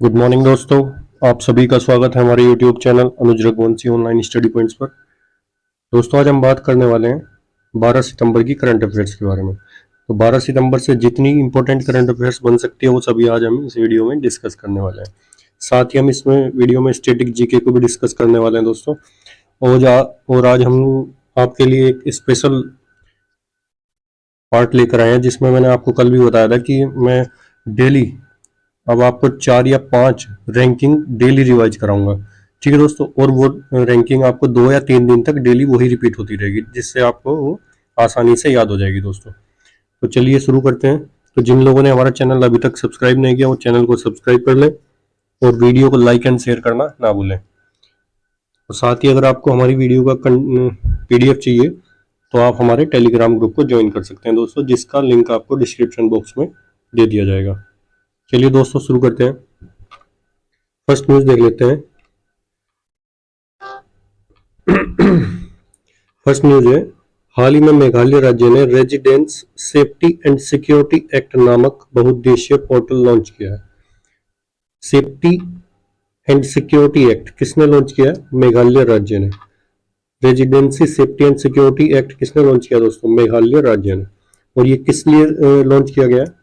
Good morning दोस्तों। आप सभी का स्वागत है हमारे यूट्यूब चैनल अनुज रघुवंशी ऑनलाइन स्टडी पॉइंट्स पर। दोस्तों आज हम बात करने वाले हैं 12 सितंबर की करंट अफेयर्स के बारे में। तो 12 सितंबर से जितनी इंपॉर्टेंट करंट अफेयर्स बन सकती है वो सभी आज हम इस वीडियो में डिस्कस करने वाले हैं। साथ ही हम इसमें वीडियो में स्टैटिक जीके को भी डिस्कस करने वाले हैं दोस्तों। और आज हम आपके लिए एक स्पेशल पार्ट लेकर आए हैं जिसमें मैंने आपको कल भी बताया था कि मैं डेली अब आपको 4 या 5 रैंकिंग डेली रिवाइज कराऊंगा। ठीक है दोस्तों, और वो रैंकिंग आपको 2 या 3 दिन तक डेली वही रिपीट होती रहेगी जिससे आपको वो आसानी से याद हो जाएगी दोस्तों। तो चलिए शुरू करते हैं। तो जिन लोगों ने हमारा चैनल अभी तक सब्सक्राइब नहीं किया वो चैनल को सब्सक्राइब कर लें और वीडियो को लाइक एंड शेयर करना ना भूलें। और साथ ही अगर आपको हमारी वीडियो का PDF चाहिए तो आप हमारे टेलीग्राम ग्रुप को ज्वाइन कर सकते हैं दोस्तों, जिसका लिंक आपको डिस्क्रिप्शन बॉक्स में दे दिया जाएगा। चलिए दोस्तों शुरू करते हैं। फर्स्ट न्यूज देख लेते हैं। फर्स्ट न्यूज है, हाल ही में मेघालय राज्य ने residence safety and security act नामक बहुउद्देशीय पोर्टल लॉन्च किया है। सेफ्टी एंड सिक्योरिटी एक्ट किसने लॉन्च किया है? मेघालय राज्य ने। Residency safety and security act किसने लॉन्च किया दोस्तों? मेघालय राज्य ने। और ये किस लिए लॉन्च किया गया है?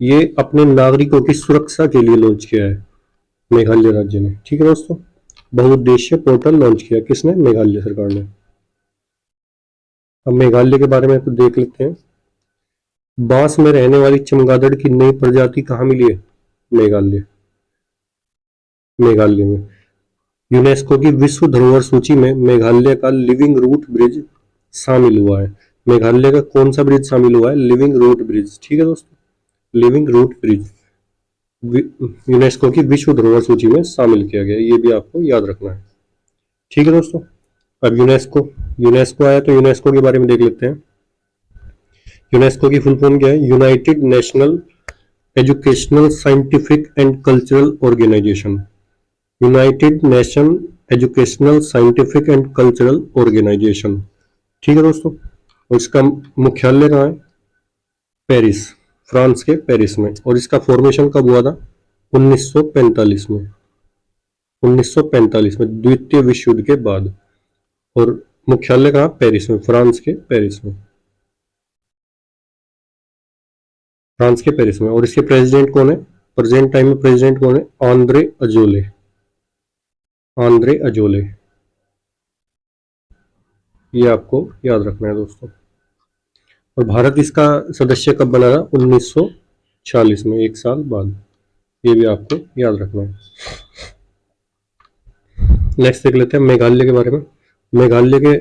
ये अपने नागरिकों की सुरक्षा के लिए लॉन्च किया है मेघालय राज्य ने। ठीक है दोस्तों, बहुउद्देशीय पोर्टल लॉन्च किया किसने? मेघालय सरकार ने। अब मेघालय के बारे में कुछ देख लेते हैं। बांस में रहने वाली चमगादड़ की नई प्रजाति कहाँ मिली है? मेघालय में। यूनेस्को की विश्व धरोहर सूची में मेघालय का लिविंग रूट ब्रिज शामिल हुआ है। मेघालय का कौन सा ब्रिज शामिल हुआ है? Living root bridge. ठीक है दोस्तों, लिविंग रूट ब्रिज यूनेस्को की विश्व धरोहर सूची में शामिल किया गया, ये भी आपको याद रखना है। ठीक है दोस्तों, अब यूनेस्को आया तो यूनेस्को के बारे में देख लेते हैं। यूनेस्को की फुल फॉर्म क्या है? United national educational scientific and cultural organization. United nation educational scientific and cultural organization. ठीक है दोस्तों, और इसका मुख्यालय कहाँ है? पेरिस, फ्रांस के पेरिस में। और इसका फॉर्मेशन कब हुआ था? 1945 में। 1945 में, द्वितीय विश्व युद्ध के बाद। और मुख्यालय कहाँ? पेरिस में, फ्रांस के पेरिस में। फ्रांस के पेरिस में। और इसके प्रेसिडेंट कौन है? प्रेजेंट टाइम में प्रेसिडेंट कौन है? Andre Azoulay. आंद्रे अजोले, ये आपको याद रखना है दोस्तों। और भारत इसका सदस्य कब बना था? 1940 में, 1 साल बाद। ये भी आपको याद रखना है। नेक्स्ट देख लेते हैं मेघालय के बारे में। मेघालय के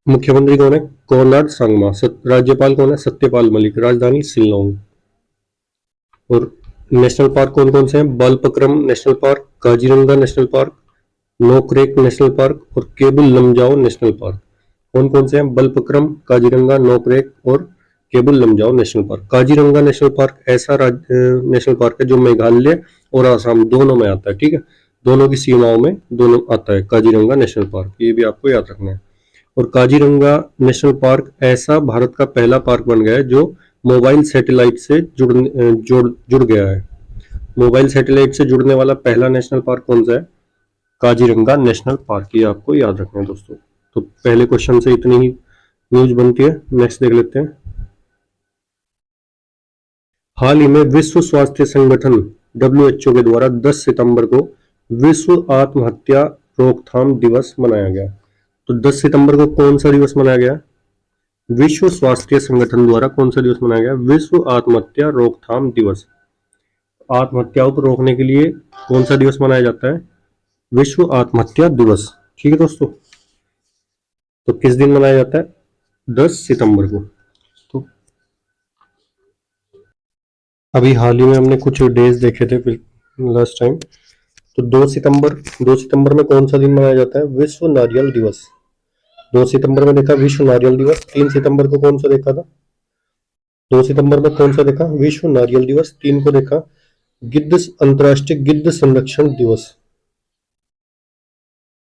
मुख्यमंत्री कौन है? कोनराड संगमा। राज्यपाल कौन है? सत्यपाल मलिक। राजधानी शिलोंग। और नेशनल पार्क कौन कौन से हैं? Balpakram national park, Kaziranga national park, Nokrek national park और केबुल लमजाओ नेशनल पार्क। कौन कौन से हैं? बलपक्रम, काजीरंगा, नोकरेक और Keibul Lamjao national park. Kaziranga national park ऐसा नेशनल पार्क है जो मेघालय और आसाम दोनों में आता है। ठीक है, दोनों की सीमाओं में दोनों आता है काजीरंगा नेशनल पार्क, ये भी आपको याद रखना है। और काजीरंगा नेशनल पार्क ऐसा भारत का पहला पार्क बन गया है जो मोबाइल सैटेलाइट से जुड़ गया है। मोबाइल सैटेलाइट से जुड़ने वाला पहला नेशनल पार्क कौन सा है? काजीरंगा नेशनल पार्क, ये आपको याद रखना है दोस्तों। तो पहले क्वेश्चन से इतनी ही न्यूज बनती है। नेक्स्ट देख लेते हैं। हाल ही में विश्व स्वास्थ्य संगठन WHO के द्वारा 10 सितंबर को विश्व आत्महत्या रोकथाम दिवस मनाया गया। तो 10 सितंबर को कौन सा दिवस मनाया गया? विश्व स्वास्थ्य संगठन द्वारा कौन सा दिवस मनाया गया? विश्व आत्महत्या रोकथाम दिवस। आत्महत्याओं को रोकने के लिए कौन सा दिवस मनाया जाता है? विश्व आत्महत्या दिवस। ठीक है दोस्तों, तो किस दिन मनाया जाता है? 10 सितंबर को। तो अभी हाल ही में हमने कुछ डेज देखे थे लास्ट टाइम। तो 2 सितंबर में कौन सा दिन मनाया जाता है? विश्व नारियल दिवस। 2 सितंबर में देखा विश्व नारियल दिवस। 3 सितंबर को कौन सा देखा था? 2 सितंबर में कौन सा देखा? विश्व नारियल दिवस। 3 को देखा अंतर्राष्ट्रीय गिद्ध संरक्षण दिवस।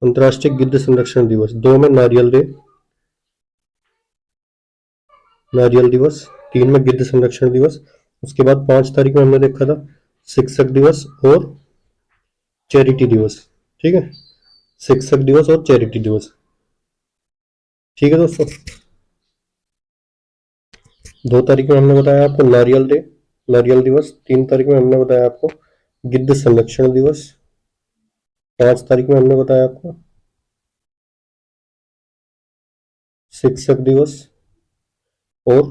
अंतर्राष्ट्रीय गिद्ध संरक्षण दिवस। 2 में नारियल दिवस। 3 में गिद्ध संरक्षण दिवस। उसके बाद 5 तारीख में हमने देखा था शिक्षक दिवस और चैरिटी दिवस। ठीक है, शिक्षक दिवस और चैरिटी दिवस। ठीक है दोस्तों, 2 तारीख में हमने बताया आपको नारियल डे, नारियल दिवस। 3 तारीख में हमने बताया आपको गिद्ध संरक्षण दिवस। 5 तारीख में हमने बताया आपको शिक्षक दिवस और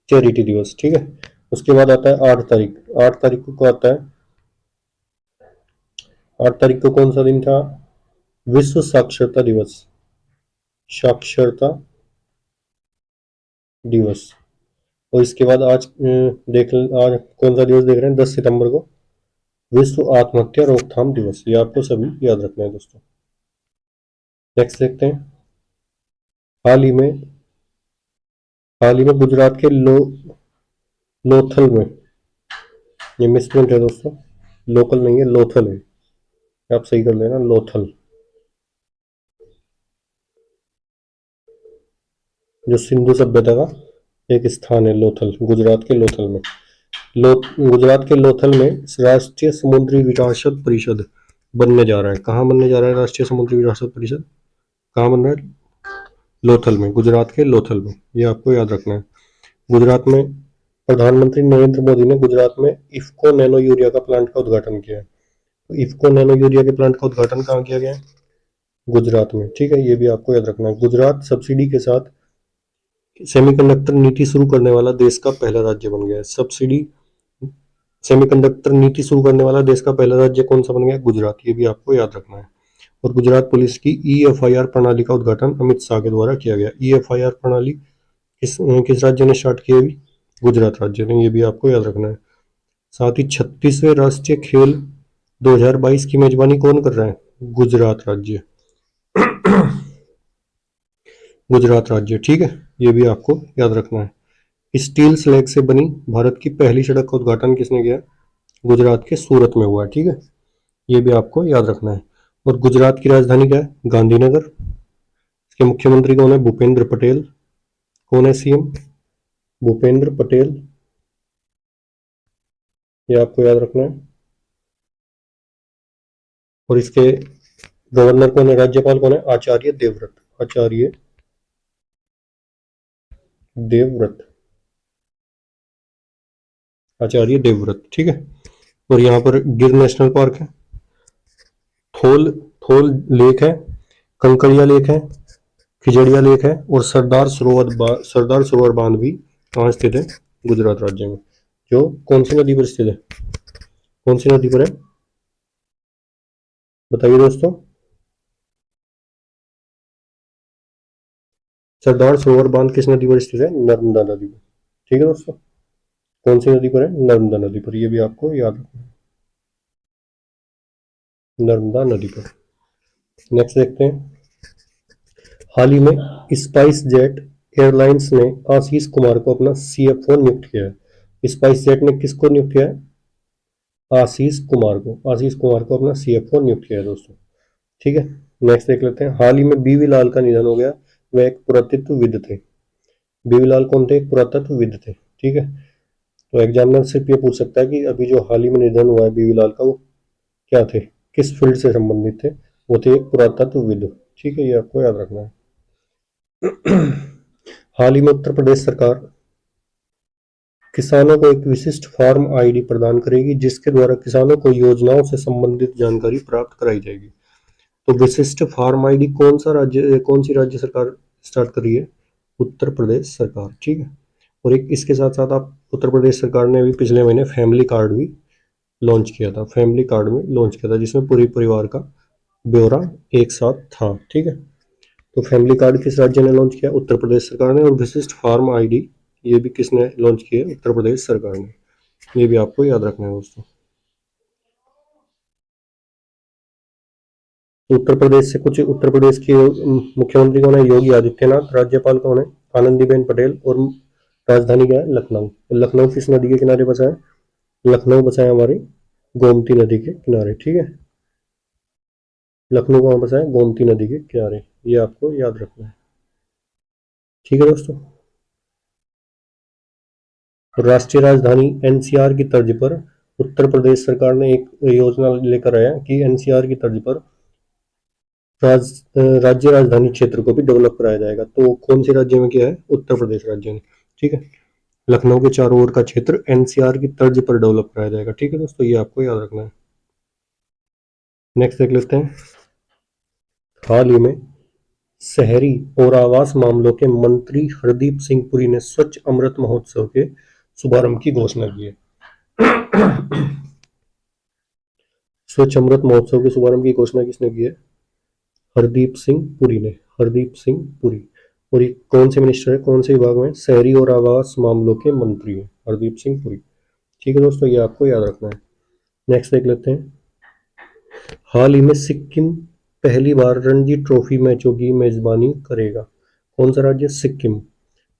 चैरिटी दिवस। ठीक है, उसके बाद आता है 8 तारीख। 8 तारीख को आता है, 8 तारीख को कौन सा दिन था? विश्व साक्षरता दिवस, साक्षरता दिवस। और इसके बाद आज आज कौन सा दिवस देख रहे हैं? 10 सितंबर को विश्व आत्महत्या रोकथाम दिवस। ये आपको सभी याद रखना है दोस्तों। नेक्स्ट देखते हैं। हाल ही में गुजरात के लोथल में, ये मिसप्रिंट है दोस्तों, लोकल नहीं है, लोथल है, आप सही कर लेना, लोथल। जो सिंधु सभ्यता का एक स्थान है, लोथल, गुजरात के लोथल में। गुजरात के लोथल में राष्ट्रीय समुद्री विरासत परिषद बनने जा रहा है। कहाँ बनने जा रहा है राष्ट्रीय समुद्री विरासत परिषद? कहाँ बन रहा है? लोथल में, गुजरात के लोथल में। ये आपको याद रखना है। गुजरात में प्रधानमंत्री नरेंद्र मोदी ने गुजरात में इफ्को नैनो यूरिया का प्लांट का उद्घाटन किया है। तो इफ्को नैनो यूरिया के प्लांट का उद्घाटन कहाँ किया गया है? गुजरात में। ठीक है, ये भी आपको याद रखना है। गुजरात सब्सिडी के साथ सेमीकंडक्टर नीति शुरू करने वाला देश का पहला राज्य बन गया है। सब्सिडी सेमीकंडक्टर नीति शुरू करने वाला देश का पहला राज्य कौन सा बन गया? गुजरात। ये भी आपको याद रखना है। और गुजरात पुलिस की EFIR प्रणाली का उद्घाटन अमित शाह के द्वारा किया गया। EFIR प्रणाली किस राज्य ने स्टार्ट की अभी? गुजरात राज्य ने। ये भी आपको याद रखना है। साथ ही 36वें राष्ट्रीय खेल 2022 की मेजबानी कौन कर रहा है? गुजरात राज्य। गुजरात राज्य। ठीक है, ये भी आपको याद रखना है। स्टील स्लैग से बनी भारत की पहली सड़क का उद्घाटन किसने किया? गुजरात के सूरत में हुआ है। ठीक है, ये भी आपको याद रखना है। और गुजरात की राजधानी क्या है? गांधीनगर। इसके मुख्यमंत्री कौन है? भूपेंद्र पटेल। कौन है CM? भूपेंद्र पटेल। ये आपको याद रखना है। और इसके गवर्नर कौन है? राज्यपाल कौन है? आचार्य देवव्रत। आचार्य देवव्रत। आचार्य देवव्रत। ठीक है, और यहाँ पर गिर नेशनल पार्क है, थोल थोल लेक है, कंकड़िया लेक है, खिजड़िया लेक है, और सरदार सरोवर बांध भी कहाँ स्थित है? गुजरात राज्य में। जो कौन सी नदी पर स्थित है? कौन सी नदी पर है? बताइए दोस्तों। सरदार सरोवर बांध किस नदी पर स्थित है? नर्मदा नदी पर। ठीक है दोस्तों, कौन सी नदी पर है? नर्मदा नदी पर। ये भी आपको याद रखना है, नर्मदा नदी पर। नेक्स्ट देखते हैं। हाल ही में स्पाइस जेट एयरलाइंस ने आशीष कुमार को अपना CFO नियुक्त किया है। स्पाइस जेट ने किसको नियुक्त किया है? आशीष कुमार को अपना CFO नियुक्त किया है दोस्तों। ठीक है, नेक्स्ट देख लेते हैं। हाल ही में BV लाल का निधन हो गया। वह एक पुरातत्वविद थे। BV लाल कौन थे? एक पुरातत्वविद थे। ठीक है, तो एग्जामिनर सिर्फ ये पूछ सकता है कि अभी जो हाल ही में निधन हुआ है BV लाल का, वो क्या थे, किस फील्ड से संबंधित थे? वो थे एक पुरातत्वविद। ठीक है, ये आपको याद रखना है। हाल ही में उत्तर प्रदेश सरकार किसानों को एक विशिष्ट फार्म ID प्रदान करेगी, जिसके द्वारा किसानों को योजनाओं से संबंधित जानकारी प्राप्त कराई जाएगी। तो विशिष्ट फार्म ID कौन सी राज्य सरकार स्टार्ट कर रही है? उत्तर प्रदेश सरकार। ठीक है, और एक इसके साथ साथ आप उत्तर प्रदेश सरकार ने अभी पिछले महीने फैमिली कार्ड भी लॉन्च किया था। फैमिली कार्ड में लॉन्च किया था, जिसमें पूरी परिवार का ब्यौरा एक साथ था। ठीक है, तो फैमिली कार्ड किस राज्य ने लॉन्च किया? उत्तर प्रदेश सरकार ने। और विशिष्ट फार्म ID ये भी किसने लॉन्च किया? उत्तर प्रदेश सरकार ने। ये भी आपको याद रखना है दोस्तों। उत्तर प्रदेश के मुख्यमंत्री कौन है? योगी आदित्यनाथ। राज्यपाल कौन है? आनंदीबेन पटेल। और राजधानी क्या है? लखनऊ। लखनऊ किस नदी के किनारे बसा है? लखनऊ बसा है हमारी गोमती नदी के किनारे। ठीक है, लखनऊ कहाँ बसा है? गोमती नदी के किनारे। ये आपको याद रखना है। ठीक है दोस्तों, राष्ट्रीय राजधानी NCR की तर्ज पर उत्तर प्रदेश सरकार ने एक योजना लेकर आया कि एनसीआर की तर्ज पर राज्य राजधानी क्षेत्र को भी डेवलप कराया जाएगा। तो कौन से राज्य में किया है? उत्तर प्रदेश राज्य ने। ठीक है, लखनऊ के चारों ओर का क्षेत्र एनसीआर की तर्ज पर डेवलप कराया जाएगा। ठीक है दोस्तों, ये आपको याद रखना है। नेक्स्ट देख लेते हैं। हाल ही में शहरी और आवास मामलों के मंत्री हरदीप सिंह पुरी ने स्वच्छ अमृत महोत्सव के शुभारंभ की घोषणा की है। स्वच्छ अमृत महोत्सव के शुभारंभ की घोषणा किसने की है? हरदीप सिंह पुरी ने। हरदीप सिंह पुरी। और ये कौन से मिनिस्टर है, कौन से विभाग में? शहरी और आवास मामलों के मंत्री हैं हरदीप सिंह पुरी। ठीक है दोस्तों, ये आपको याद रखना है। नेक्स्ट देख लेते हैं। हाल ही में सिक्किम पहली बार रणजी ट्रॉफी मैचों की मेजबानी करेगा। कौन सा राज्य? सिक्किम।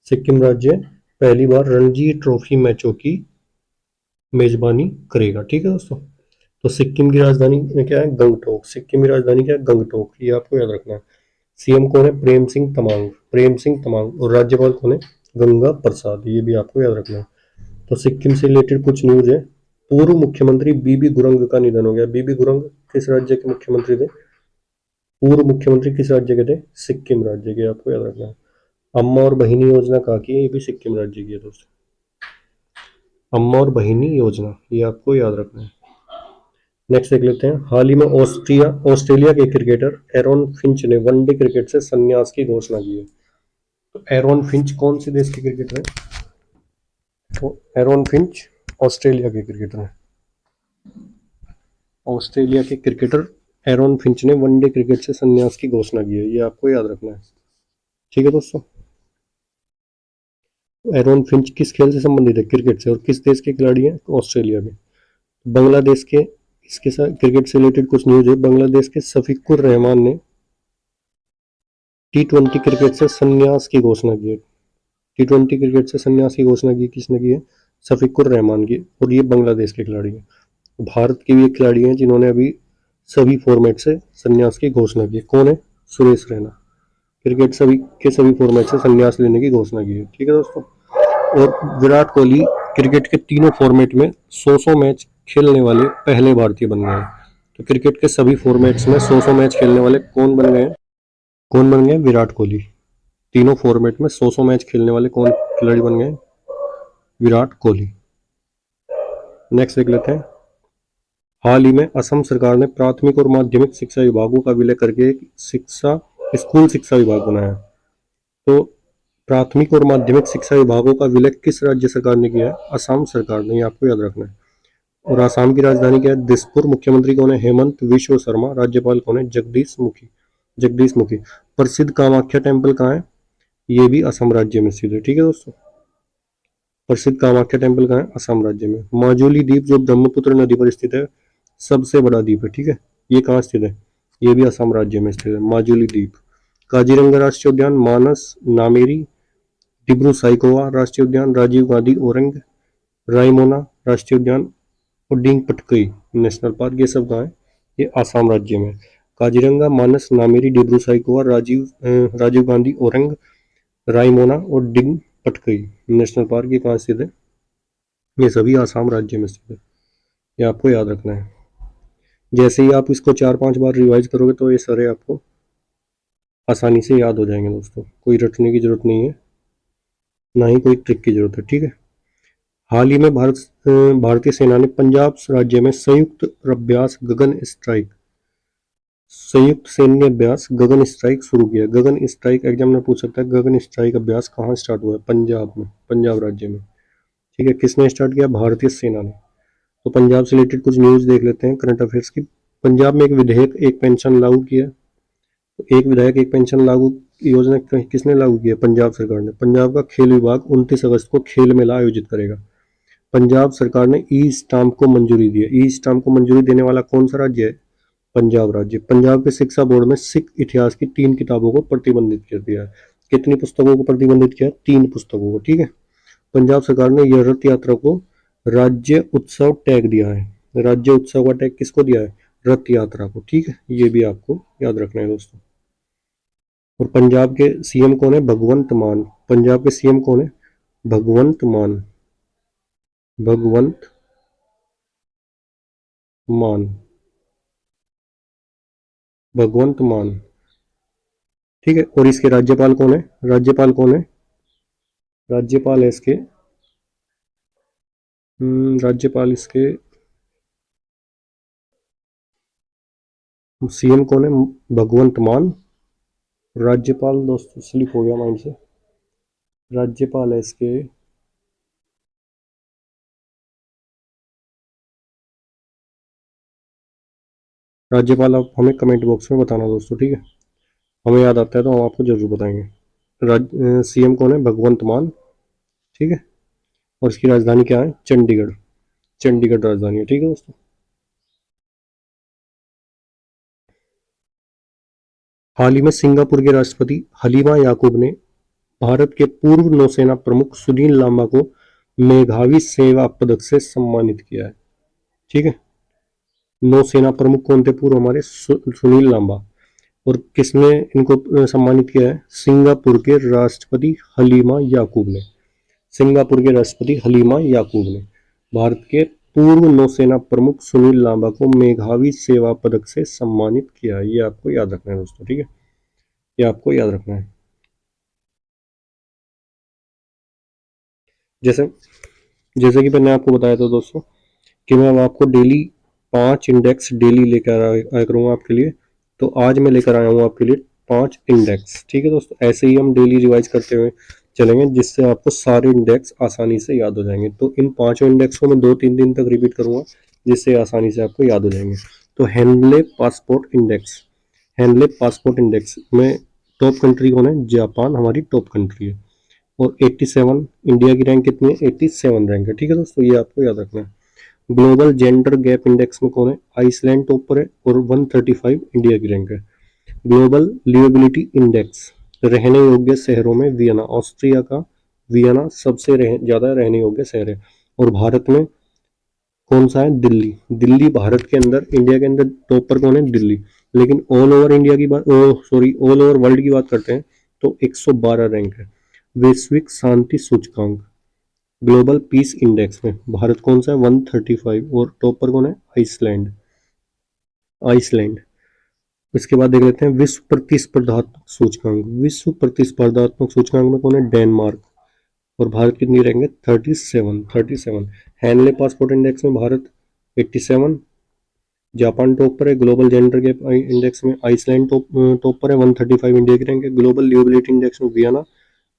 सिक्किम राज्य पहली बार रणजी ट्रॉफी मैचों की मेजबानी करेगा। ठीक है दोस्तों, तो सिक्किम की राजधानी क्या है? गंगटोक। सिक्किम की राजधानी क्या है? गंगटोक। ये आपको याद रखना है। सीएम कौन है? प्रेम सिंह तमांग। प्रेम सिंह तमांग। और राज्यपाल कौन है? गंगा प्रसाद। ये भी आपको याद रखना है। तो सिक्किम से रिलेटेड कुछ न्यूज है। पूर्व मुख्यमंत्री बीबी गुरंग का निधन हो गया। बीबी गुरंग किस राज्य के मुख्यमंत्री थे? पूर्व मुख्यमंत्री किस राज्य के थे? सिक्किम राज्य के। आपको याद रखना है। अम्मा और बहिनी योजना कहाँ की है? ये भी सिक्किम राज्य की है दोस्तों। अम्मा और बहिनी योजना, ये आपको याद रखना है। नेक्स्ट देख लेते हैं। हाल ही में ऑस्ट्रेलिया के क्रिकेटर एरोन फिंच ने वनडे क्रिकेट से संन्यास की घोषणा की है। तो एरोन फिंच कौन से देश के क्रिकेटर हैं? तो एरोन फिंच ऑस्ट्रेलिया के क्रिकेटर हैं। ऑस्ट्रेलिया के क्रिकेटर एरोन फिंच ने वनडे क्रिकेट से संन्यास की घोषणा की है। ये आपको याद रखना है। ठीक है दोस्तों, एरोन फिंच किस खेल से संबंधित है? क्रिकेट से। और किस देश के खिलाड़ी हैं? ऑस्ट्रेलिया के। बांग्लादेश के, इसके साथ क्रिकेट से रिलेटेड कुछ न्यूज है। बांग्लादेश के शफीकुर रहमान ने टी20 क्रिकेट से संन्यास की घोषणा की है। टी20 क्रिकेट से संन्यास की घोषणा की किसने की है? शफीकुर रहमान की। और ये बांग्लादेश के खिलाड़ी हैं। भारत के भी एक खिलाड़ी हैं जिन्होंने अभी सभी फॉर्मेट से संन्यास की घोषणा की। कौन है? सुरेश रैना। क्रिकेट सभी फॉर्मेट से संन्यास लेने की घोषणा की है। ठीक है दोस्तों, और विराट कोहली क्रिकेट के तीनों फॉर्मेट में 100 मैच खेलने वाले पहले भारतीय बन गए हैं। तो क्रिकेट के सभी फॉर्मेट्स में 100 मैच खेलने वाले कौन बन गए? कौन बन गए? विराट कोहली। तीनों फॉर्मेट में 100 मैच खेलने वाले कौन खिलाड़ी बन गए? विराट कोहली। नेक्स्ट देख लेते हैं। हाल ही में असम सरकार ने प्राथमिक और माध्यमिक शिक्षा विभागों का विलय करके एक स्कूल शिक्षा विभाग बनाया। तो प्राथमिक और माध्यमिक शिक्षा विभागों का विलय किस राज्य सरकार ने किया है? असम सरकार ने। आपको याद रखना है। और आसाम की राजधानी क्या है? दिसपुर। मुख्यमंत्री कौन है? हेमंत विश्व शर्मा। राज्यपाल कौन है? जगदीश मुखी। प्रसिद्ध कामाख्या टेम्पल कहाँ है? ये भी असम राज्य में स्थित है। ठीक है दोस्तों, प्रसिद्ध कामाख्या टेम्पल कहाँ है? असम राज्य में। माजुली द्वीप जो ब्रह्मपुत्र नदी पर स्थित है, सबसे बड़ा द्वीप है। ठीक है, ये कहाँ स्थित है? ये भी असम राज्य में स्थित है, माजुली द्वीप। काजीरंगा राष्ट्रीय उद्यान, मानस, नामेरी, डिब्रू साइखोवा राष्ट्रीय उद्यान, राजीव गांधी ओरंग, रायमोना राष्ट्रीय उद्यान और डिंग पटकई नेशनल पार्क, ये सब कहाँ है? ये आसाम राज्य में। काजीरंगा, मानस, नामेरी, डिब्रू साइखोवा, राजीव गांधी ओरंग, रायमोना और डिंग पटकई नेशनल पार्क, ये कहाँ स्थित है? ये सभी आसाम राज्य में स्थित है। ये आपको याद रखना है। जैसे ही आप इसको 4-5 बार रिवाइज करोगे तो ये सारे आपको आसानी से याद हो जाएंगे दोस्तों। कोई रटने की जरूरत नहीं है, ना ही कोई ट्रिक की जरूरत है। ठीक है, हाल ही में भारतीय सेना ने पंजाब राज्य में संयुक्त सैन्य अभ्यास गगन स्ट्राइक शुरू किया। गगन स्ट्राइक एग्जाम में पूछ सकता है, गगन स्ट्राइक अभ्यास कहाँ स्टार्ट हुआ है? पंजाब में, पंजाब राज्य में। ठीक है, किसने स्टार्ट किया? भारतीय सेना ने। तो पंजाब से रिलेटेड कुछ न्यूज देख लेते हैं करंट अफेयर्स की। पंजाब में एक विधेयक एक पेंशन लागू किया। तो एक विधायक एक पेंशन लागू योजना किसने लागू की है? पंजाब सरकार ने। पंजाब का खेल विभाग 29 अगस्त को खेल मेला आयोजित करेगा। पंजाब सरकार ने ई स्टाम्प को मंजूरी दी है। ई स्टाम्प को मंजूरी देने वाला कौन सा राज्य है? पंजाब राज्य। पंजाब के शिक्षा बोर्ड में सिख इतिहास की 3 किताबों को प्रतिबंधित कर दिया है। कितनी पुस्तकों को प्रतिबंधित किया? 3 पुस्तकों को। ठीक है, पंजाब सरकार ने यह रथ यात्रा को राज्य उत्सव टैग दिया है। राज्य उत्सव का टैग किसको दिया है? रथ यात्रा को। ठीक है, ये भी आपको याद रखना है दोस्तों। और पंजाब के सीएम कौन है? भगवंत मान। पंजाब के सीएम कौन है? भगवंत मान। भगवंत मान, भगवंत मान। ठीक है, और इसके राज्यपाल कौन है? राज्यपाल कौन है? राज्यपाल है इसके, राज्यपाल इसके, सीएम कौन है? भगवंत मान। राज्यपाल दोस्तों स्लिप हो गया माइंड से, राज्यपाल है इसके, राज्यपाल आप हमें कमेंट बॉक्स में बताना दोस्तों, ठीक है? हमें याद आता है तो हम आपको जरूर बताएंगे। सीएम कौन है? भगवंत मान। ठीक है, और इसकी राजधानी क्या है? चंडीगढ़। चंडीगढ़ राजधानी है, ठीक है दोस्तों। हाल ही में सिंगापुर के राष्ट्रपति हलीमा याकूब ने भारत के पूर्व नौसेना प्रमुख सुनील लांबा को मेधावी सेवा पदक से सम्मानित किया है। ठीक है, नौसेना प्रमुख कौन थे पूर्व? हमारे सुनील लांबा। और किसने इनको सम्मानित किया है? सिंगापुर के राष्ट्रपति हलीमा याकूब ने। सिंगापुर के राष्ट्रपति हलीमा याकूब ने भारत के पूर्व नौसेना प्रमुख सुनील लांबा को मेधावी सेवा पदक से सम्मानित किया है। ये आपको याद रखना है दोस्तों, ठीक है? ये आपको याद रखना है। जैसे जैसे कि मैंने आपको बताया था दोस्तों कि मैं अब आपको डेली 5 इंडेक्स डेली लेकर आया करूँगा आपके लिए। तो आज मैं लेकर आया हूँ आपके लिए 5 इंडेक्स। ठीक है दोस्तों, ऐसे ही हम डेली रिवाइज करते हुए चलेंगे जिससे आपको सारे इंडेक्स आसानी से याद हो जाएंगे। तो इन 5 इंडेक्स को मैं 2-3 दिन तक रिपीट करूँगा जिससे आसानी से आपको याद हो जाएंगे। तो Henley passport index, Henley passport index में टॉप कंट्री कौन है? जापान हमारी टॉप कंट्री है। और 87 इंडिया की रैंक कितनी है? 87 रैंक है। ठीक है दोस्तों, ये आपको याद रखना है। ग्लोबल जेंडर गैप इंडेक्स में कौन है? आइसलैंड टॉप पर है और 135 इंडिया की रैंक है। ग्लोबल लिवेबिलिटी इंडेक्स, रहने योग्य शहरों में वियना, ऑस्ट्रिया का वियना सबसे ज्यादा रहने योग्य शहर है। और भारत में कौन सा है? दिल्ली। दिल्ली भारत के अंदर, इंडिया के अंदर टॉप पर कौन है? दिल्ली। लेकिन ऑल ओवर इंडिया की बात, सॉरी ऑल ओवर वर्ल्ड की बात करते हैं तो 112 रैंक है। वैश्विक शांति सूचकांक, ग्लोबल पीस इंडेक्स में भारत कौन सा है? 135। और टॉप पर कौन है? आइसलैंड। आइसलैंड। इसके बाद देख लेते हैं विश्व प्रतिस्पर्धात्मक सूचकांक। विश्व प्रतिस्पर्धात्मक सूचकांक में कौन है? डेनमार्क। और भारत कितनी रैंक है? 37। हैनले पासपोर्ट इंडेक्स में भारत 87, जापान टॉप पर है। ग्लोबल जेंडर गैप इंडेक्स में आइसलैंड टॉप पर है, 135 इंडिया की रैंक है। ग्लोबल लिवेबिलिटी इंडेक्स में वियना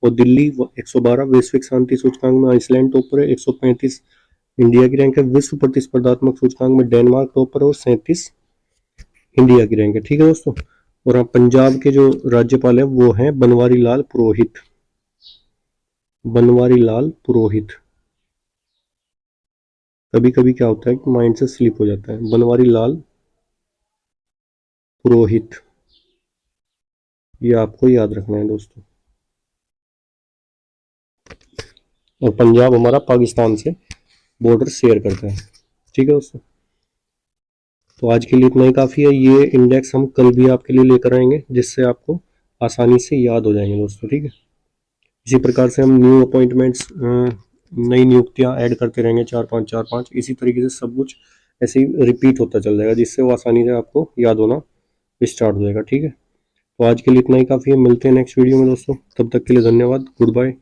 और दिल्ली 112। वैश्विक शांति सूचकांक में आइसलैंड टॉप पर है, 135 इंडिया की रैंक है। विश्व प्रतिस्पर्धात्मक सूचकांक में डेनमार्क टॉप पर है और 37 इंडिया की रैंक है। ठीक है दोस्तों, और हाँ, पंजाब के जो राज्यपाल है वो हैं बनवारी लाल पुरोहित। बनवारी लाल पुरोहित। कभी कभी क्या होता है कि माइंड से स्लिप हो जाता है। बनवारी लाल पुरोहित, ये आपको याद रखना है दोस्तों। और पंजाब हमारा पाकिस्तान से बॉर्डर शेयर करता है। ठीक है दोस्तों, तो आज के लिए इतना ही काफ़ी है। ये इंडेक्स हम कल भी आपके लिए लेकर आएंगे जिससे आपको आसानी से याद हो जाएंगे दोस्तों, ठीक है? इसी प्रकार से हम न्यू अपॉइंटमेंट्स, नई नियुक्तियां ऐड करते रहेंगे, 4-5 इसी तरीके से सब कुछ ऐसे ही रिपीट होता चल जाएगा जिससे वो आसानी से आपको याद होना स्टार्ट हो जाएगा। ठीक है, तो आज के लिए इतना ही काफ़ी है। मिलते हैं नेक्स्ट वीडियो में दोस्तों, तब तक के लिए धन्यवाद। Good bye.